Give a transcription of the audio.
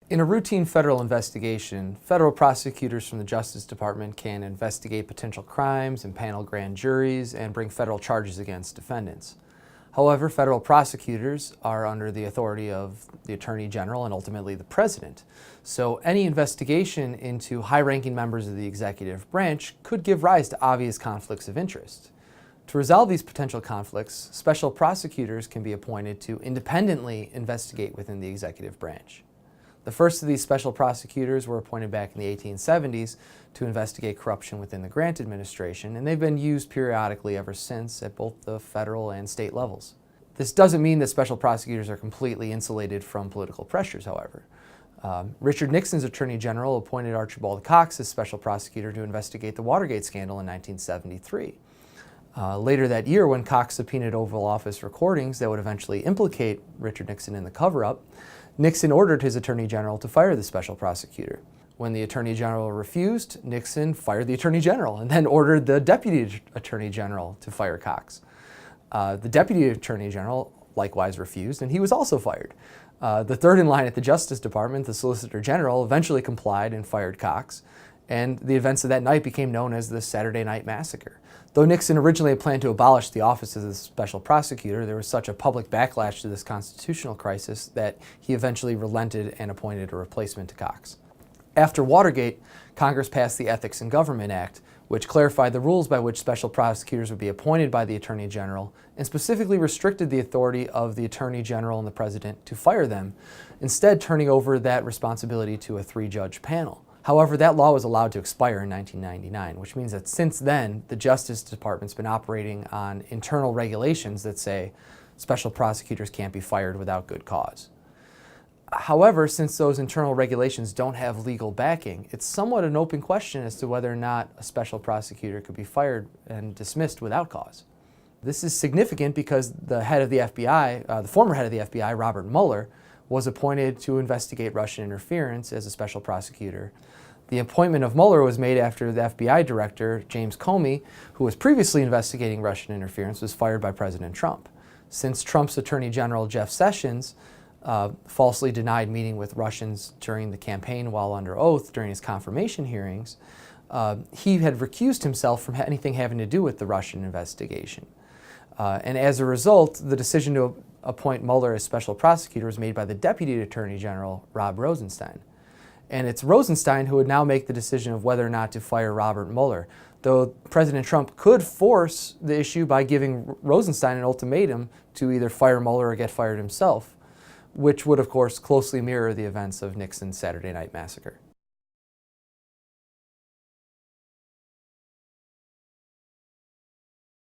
In a routine federal investigation, federal prosecutors from the Justice Department can investigate potential crimes, impanel grand juries, and bring federal charges against defendants. However, federal prosecutors are under the authority of the Attorney General and ultimately the President. So any investigation into high-ranking members of the executive branch could give rise to obvious conflicts of interest. To resolve these potential conflicts, special prosecutors can be appointed to independently investigate within the executive branch. The first of these special prosecutors were appointed back in the 1870s to investigate corruption within the Grant administration, and they've been used periodically ever since at both the federal and state levels. This doesn't mean that special prosecutors are completely insulated from political pressures, however. Richard Nixon's Attorney General appointed Archibald Cox as special prosecutor to investigate the Watergate scandal in 1973. Later that year, when Cox subpoenaed Oval Office recordings that would eventually implicate Richard Nixon in the cover-up, Nixon ordered his Attorney General to fire the special prosecutor. When the Attorney General refused, Nixon fired the Attorney General and then ordered the Deputy Attorney General to fire Cox. The Deputy Attorney General likewise refused, and he was also fired. The third in line at the Justice Department, the Solicitor General, eventually complied and fired Cox, and the events of that night became known as the Saturday Night Massacre. Though Nixon originally had planned to abolish the office of the special prosecutor, there was such a public backlash to this constitutional crisis that he eventually relented and appointed a replacement to Cox. After Watergate, Congress passed the Ethics in Government Act, which clarified the rules by which special prosecutors would be appointed by the Attorney General and specifically restricted the authority of the Attorney General and the President to fire them, instead turning over that responsibility to a three-judge panel. However, that law was allowed to expire in 1999, which means that since then, the Justice Department's been operating on internal regulations that say special prosecutors can't be fired without good cause. However, since those internal regulations don't have legal backing, it's somewhat an open question as to whether or not a special prosecutor could be fired and dismissed without cause. This is significant because the head of the FBI, the former head of the FBI, Robert Mueller, was appointed to investigate Russian interference as a special prosecutor. The appointment of Mueller was made after the FBI director, James Comey, who was previously investigating Russian interference, was fired by President Trump. Since Trump's Attorney General, Jeff Sessions, falsely denied meeting with Russians during the campaign while under oath during his confirmation hearings, he had recused himself from anything having to do with the Russian investigation. And as a result, the decision to appoint Mueller as special prosecutor was made by the Deputy Attorney General, Rob Rosenstein. And it's Rosenstein who would now make the decision of whether or not to fire Robert Mueller, though President Trump could force the issue by giving Rosenstein an ultimatum to either fire Mueller or get fired himself, which would, of course, closely mirror the events of Nixon's Saturday Night Massacre.